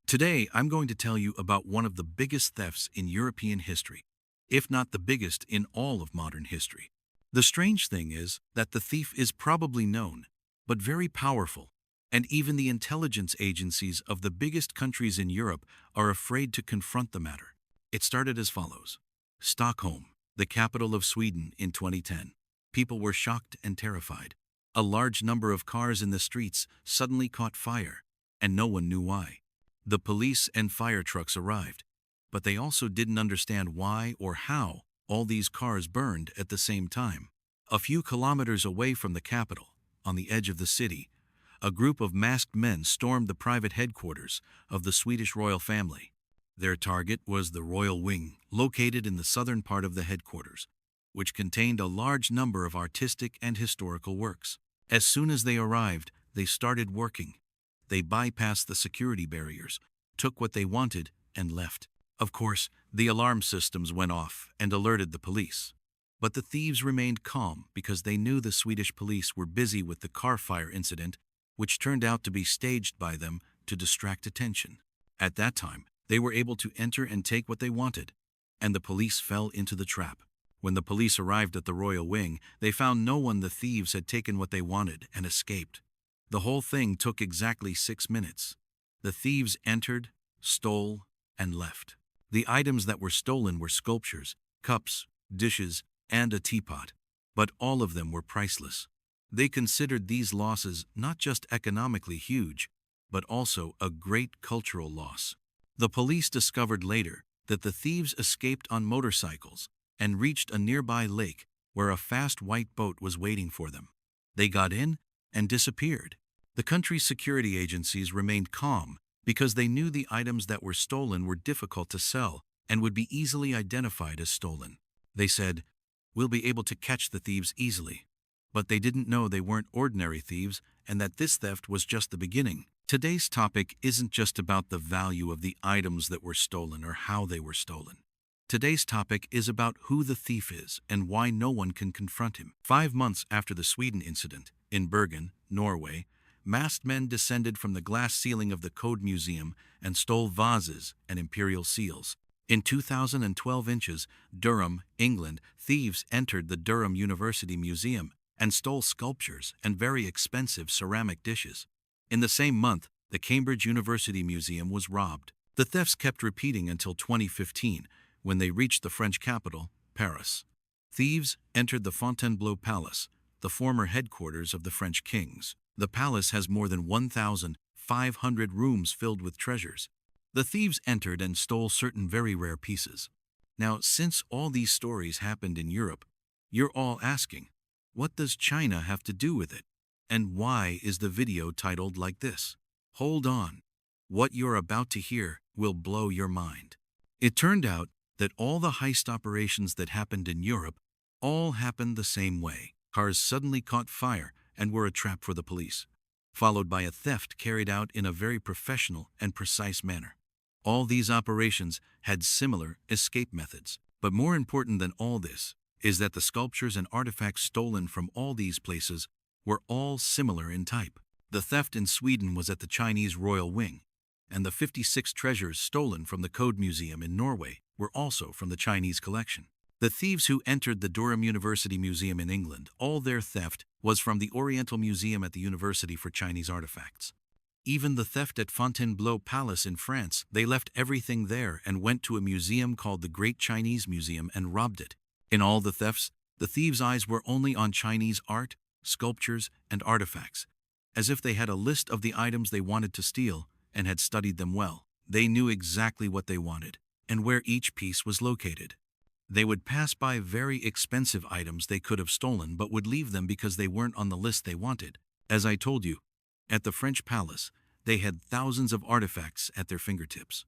Today, I'm going to tell you about one of the biggest thefts in European history, if not the biggest in all of modern history. The strange thing is that the thief is probably known, but very powerful, and even the intelligence agencies of the biggest countries in Europe are afraid to confront the matter. It started as follows. Stockholm, the capital of Sweden, in 2010. People were shocked and terrified. A large number of cars in the streets suddenly caught fire, and no one knew why. The police and fire trucks arrived, but they also didn't understand why or how all these cars burned at the same time. A few kilometers away from the capital, on the edge of the city, a group of masked men stormed the private headquarters of the Swedish royal family. Their target was the royal wing, located in the southern part of the headquarters, which contained a large number of artistic and historical works. As soon as they arrived, they started working. They bypassed the security barriers, took what they wanted, and left. Of course, the alarm systems went off and alerted the police. But the thieves remained calm because they knew the Swedish police were busy with the car fire incident, which turned out to be staged by them to distract attention. At that time, they were able to enter and take what they wanted, and the police fell into the trap. When the police arrived at the royal wing, they found no one. The thieves had taken what they wanted and escaped. The whole thing took exactly 6 minutes. The thieves entered, stole, and left. The items that were stolen were sculptures, cups, dishes, and a teapot, but all of them were priceless. They considered these losses not just economically huge, but also a great cultural loss. The police discovered later that the thieves escaped on motorcycles and reached a nearby lake where a fast white boat was waiting for them. They got in and disappeared. The country's security agencies remained calm because they knew the items that were stolen were difficult to sell and would be easily identified as stolen. They said, "We'll be able to catch the thieves easily." But they didn't know they weren't ordinary thieves and that this theft was just the beginning. Today's topic isn't just about the value of the items that were stolen or how they were stolen. Today's topic is about who the thief is and why no one can confront him. 5 months after the Sweden incident, in Bergen, Norway, masked men descended from the glass ceiling of the Code Museum and stole vases and imperial seals. In 2012 inches, Durham, England, thieves entered the Durham University Museum and stole sculptures and very expensive ceramic dishes. In the same month, the Cambridge University Museum was robbed. The thefts kept repeating until 2015, when they reached the French capital, Paris. Thieves entered the Fontainebleau Palace, the former headquarters of the French kings. The palace has more than 1,500 rooms filled with treasures. The thieves entered and stole certain very rare pieces. Now, since all these stories happened in Europe, you're all asking, what does China have to do with it? And why is the video titled like this? Hold on. What you're about to hear will blow your mind. It turned out that all the heist operations that happened in Europe all happened the same way. Cars suddenly caught fire and were a trap for the police, followed by a theft carried out in a very professional and precise manner. All these operations had similar escape methods. But more important than all this is that the sculptures and artifacts stolen from all these places were all similar in type. The theft in Sweden was at the Chinese royal wing, and the 56 treasures stolen from the Code Museum in Norway were also from the Chinese collection. The thieves who entered the Durham University Museum in England, all their theft was from the Oriental Museum at the University for Chinese Artifacts. Even the theft at Fontainebleau Palace in France, they left everything there and went to a museum called the Great Chinese Museum and robbed it. In all the thefts, the thieves' eyes were only on Chinese art, sculptures, and artifacts, as if they had a list of the items they wanted to steal and had studied them well. They knew exactly what they wanted and where each piece was located. They would pass by very expensive items they could have stolen but would leave them because they weren't on the list they wanted. As I told you, at the French palace, they had thousands of artifacts at their fingertips.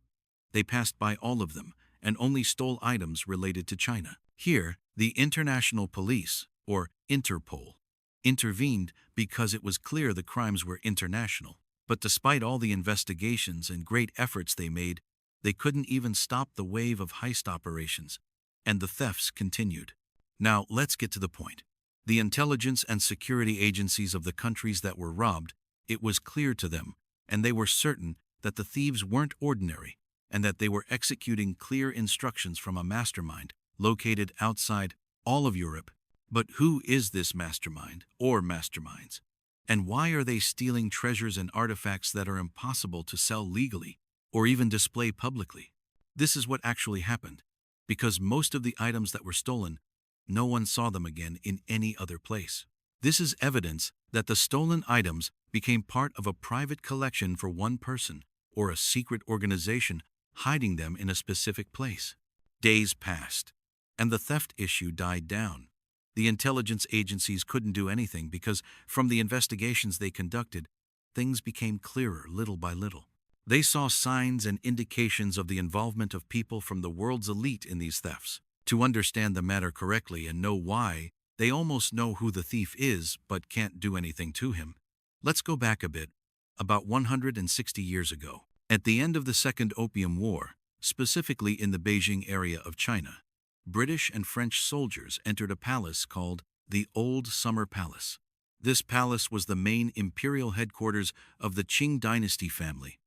They passed by all of them and only stole items related to China. Here, the International Police, or Interpol, intervened because it was clear the crimes were international. But despite all the investigations and great efforts they made, they couldn't even stop the wave of heist operations, and the thefts continued. Now, let's get to the point. The intelligence and security agencies of the countries that were robbed, it was clear to them, and they were certain that the thieves weren't ordinary and that they were executing clear instructions from a mastermind located outside all of Europe. But who is this mastermind or masterminds? And why are they stealing treasures and artifacts that are impossible to sell legally or even display publicly? This is what actually happened, because most of the items that were stolen, no one saw them again in any other place. This is evidence that the stolen items became part of a private collection for one person or a secret organization hiding them in a specific place. Days passed, and the theft issue died down. The intelligence agencies couldn't do anything because, from the investigations they conducted, things became clearer little by little. They saw signs and indications of the involvement of people from the world's elite in these thefts. To understand the matter correctly and know why, they almost know who the thief is but can't do anything to him. Let's go back a bit, about 160 years ago. At the end of the Second Opium War, specifically in the Beijing area of China, British and French soldiers entered a palace called the Old Summer Palace. This palace was the main imperial headquarters of the Qing dynasty family.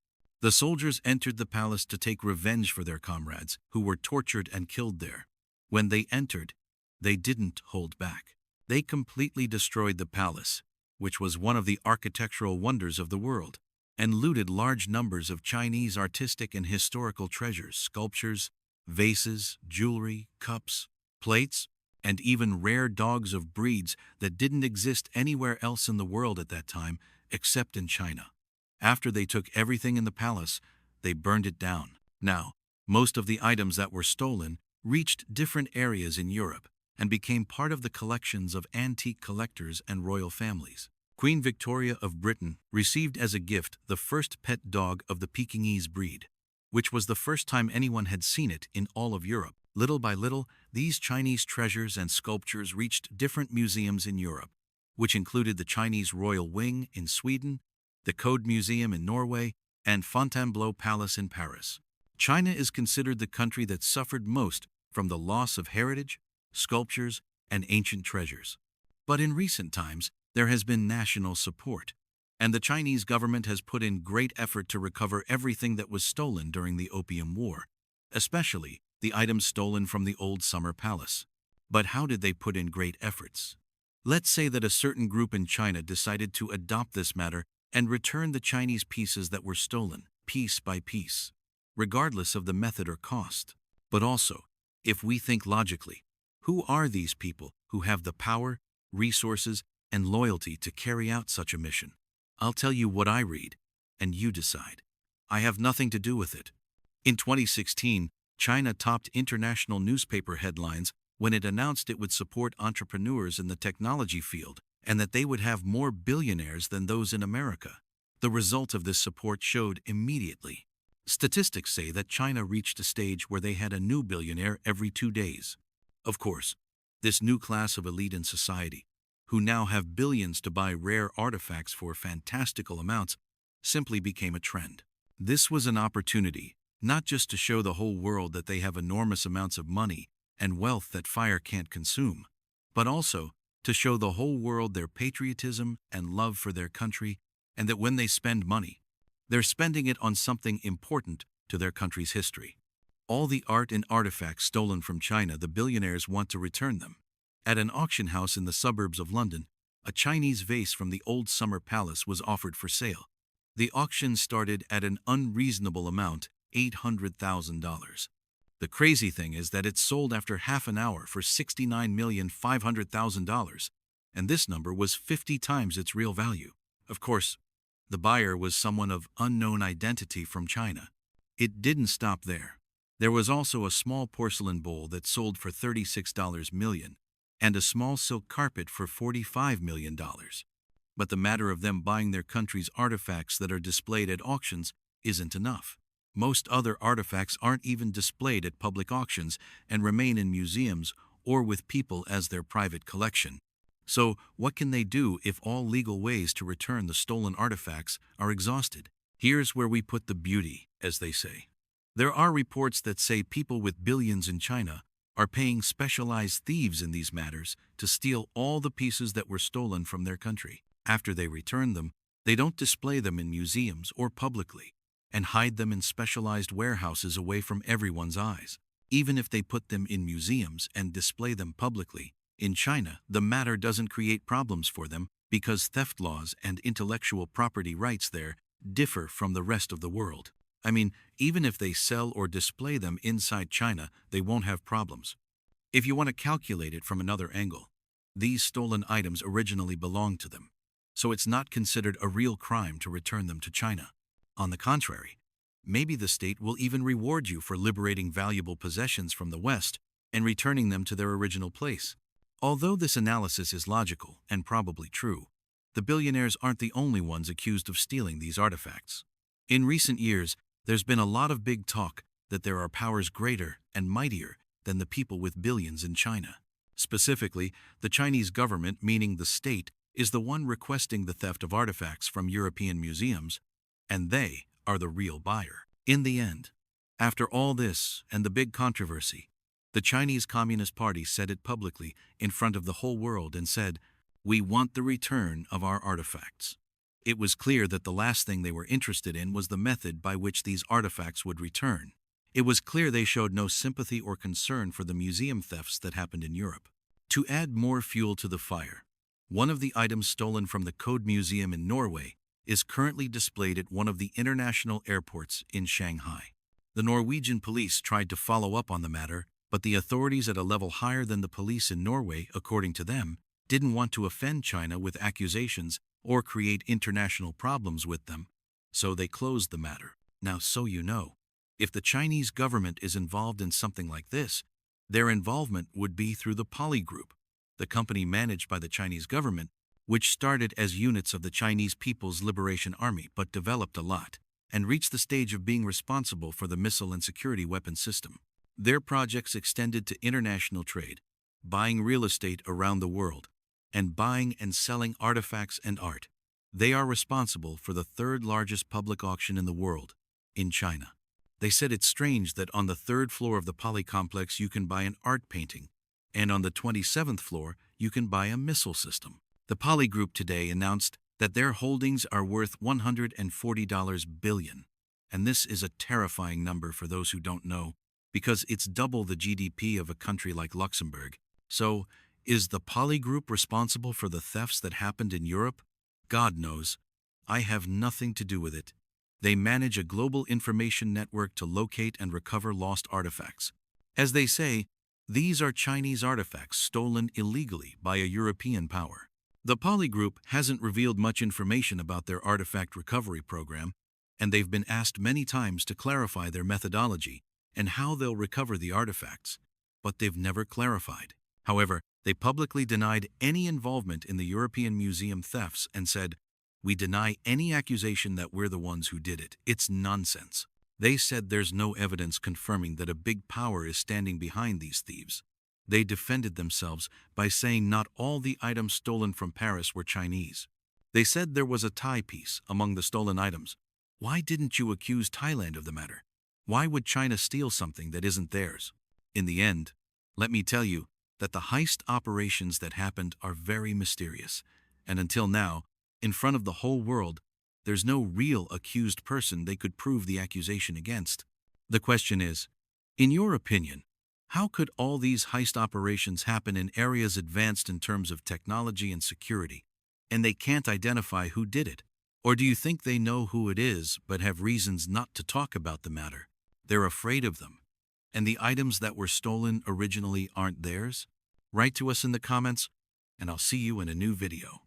The soldiers entered the palace to take revenge for their comrades who were tortured and killed there. When they entered, they didn't hold back. They completely destroyed the palace, which was one of the architectural wonders of the world, and looted large numbers of Chinese artistic and historical treasures, sculptures, vases, jewelry, cups, plates, and even rare dogs of breeds that didn't exist anywhere else in the world at that time except in China. After they took everything in the palace, they burned it down. Now, most of the items that were stolen reached different areas in Europe and became part of the collections of antique collectors and royal families. Queen Victoria of Britain received as a gift the first pet dog of the Pekingese breed, which was the first time anyone had seen it in all of Europe. Little by little, these Chinese treasures and sculptures reached different museums in Europe, which included the Chinese Royal Wing in Sweden, the Code Museum in Norway, and Fontainebleau Palace in Paris. China is considered the country that suffered most from the loss of heritage, sculptures, and ancient treasures. But in recent times, there has been national support, and the Chinese government has put in great effort to recover everything that was stolen during the Opium War, especially the items stolen from the Old Summer Palace. But how did they put in great efforts? Let's say that a certain group in China decided to adopt this matter and return the Chinese pieces that were stolen, piece by piece, regardless of the method or cost. But also, if we think logically, who are these people who have the power, resources, and loyalty to carry out such a mission? I'll tell you what I read, and you decide. I have nothing to do with it. In 2016, China topped international newspaper headlines when it announced it would support entrepreneurs in the technology field and that they would have more billionaires than those in America. The result of this support showed immediately. Statistics say that China reached a stage where they had a new billionaire every 2 days. Of course, this new class of elite in society, who now have billions to buy rare artifacts for fantastical amounts, simply became a trend. This was an opportunity, not just to show the whole world that they have enormous amounts of money and wealth that fire can't consume, but also to show the whole world their patriotism and love for their country, and that when they spend money, they're spending it on something important to their country's history. All the art and artifacts stolen from China, the billionaires want to return them. At an auction house in the suburbs of London, a Chinese vase from the Old Summer Palace was offered for sale. The auction started at an unreasonable amount, $800,000. The crazy thing is that it sold after half an hour for $69,500,000, and this number was 50 times its real value. Of course, the buyer was someone of unknown identity from China. It didn't stop there. There was also a small porcelain bowl that sold for $36 million, and a small silk carpet for $45 million. But the matter of them buying their country's artifacts that are displayed at auctions isn't enough. Most other artifacts aren't even displayed at public auctions and remain in museums or with people as their private collection. So, what can they do if all legal ways to return the stolen artifacts are exhausted? Here's where we put the beauty, as they say. There are reports that say people with billions in China are paying specialized thieves in these matters to steal all the pieces that were stolen from their country. After they return them, they don't display them in museums or publicly. and hide them in specialized warehouses away from everyone's eyes. Even if they put them in museums and display them publicly, in China, the matter doesn't create problems for them because theft laws and intellectual property rights there differ from the rest of the world. I mean, even if they sell or display them inside China, they won't have problems. If you want to calculate it from another angle, these stolen items originally belonged to them, so it's not considered a real crime to return them to China. On the contrary, maybe the state will even reward you for liberating valuable possessions from the West and returning them to their original place. Although this analysis is logical and probably true, the billionaires aren't the only ones accused of stealing these artifacts. In recent years, there's been a lot of big talk that there are powers greater and mightier than the people with billions in China. Specifically, the Chinese government, meaning the state, is the one requesting the theft of artifacts from European museums, and they are the real buyer. In the end, after all this and the big controversy, the Chinese Communist Party said it publicly in front of the whole world and said, "We want the return of our artifacts." It was clear that the last thing they were interested in was the method by which these artifacts would return. It was clear they showed no sympathy or concern for the museum thefts that happened in Europe. To add more fuel to the fire, one of the items stolen from the Code Museum in Norway is currently displayed at one of the international airports in Shanghai. The Norwegian police tried to follow up on the matter, but the authorities at a level higher than the police in Norway, according to them, didn't want to offend China with accusations or create international problems with them, so they closed the matter. Now, so you know, if the Chinese government is involved in something like this, their involvement would be through the Poly Group, the company managed by the Chinese government, which started as units of the Chinese People's Liberation Army but developed a lot and reached the stage of being responsible for the missile and security weapon system. Their projects extended to international trade, buying real estate around the world, and buying and selling artifacts and art. They are responsible for the third largest public auction in the world, in China. They said it's strange that on the third floor of the Poly complex you can buy an art painting, and on the 27th floor you can buy a missile system. The Poly Group today announced that their holdings are worth $140 billion, and this is a terrifying number for those who don't know, because it's double the GDP of a country like Luxembourg. So, is the Poly Group responsible for the thefts that happened in Europe? God knows. I have nothing to do with it. They manage a global information network to locate and recover lost artifacts. As they say, these are Chinese artifacts stolen illegally by a European power. The Poly Group hasn't revealed much information about their artifact recovery program, and they've been asked many times to clarify their methodology and how they'll recover the artifacts, but they've never clarified. However, they publicly denied any involvement in the European Museum thefts and said, "We deny any accusation that we're the ones who did it. It's nonsense." They said there's no evidence confirming that a big power is standing behind these thieves. They defended themselves by saying not all the items stolen from Paris were Chinese. They said there was a Thai piece among the stolen items. Why didn't you accuse Thailand of the matter? Why would China steal something that isn't theirs? In the end, let me tell you that the heist operations that happened are very mysterious, and until now, in front of the whole world, there's no real accused person they could prove the accusation against. The question is, in your opinion, how could all these heist operations happen in areas advanced in terms of technology and security, and they can't identify who did it? Or do you think they know who it is but have reasons not to talk about the matter? They're afraid of them, and the items that were stolen originally aren't theirs? Write to us in the comments, and I'll see you in a new video.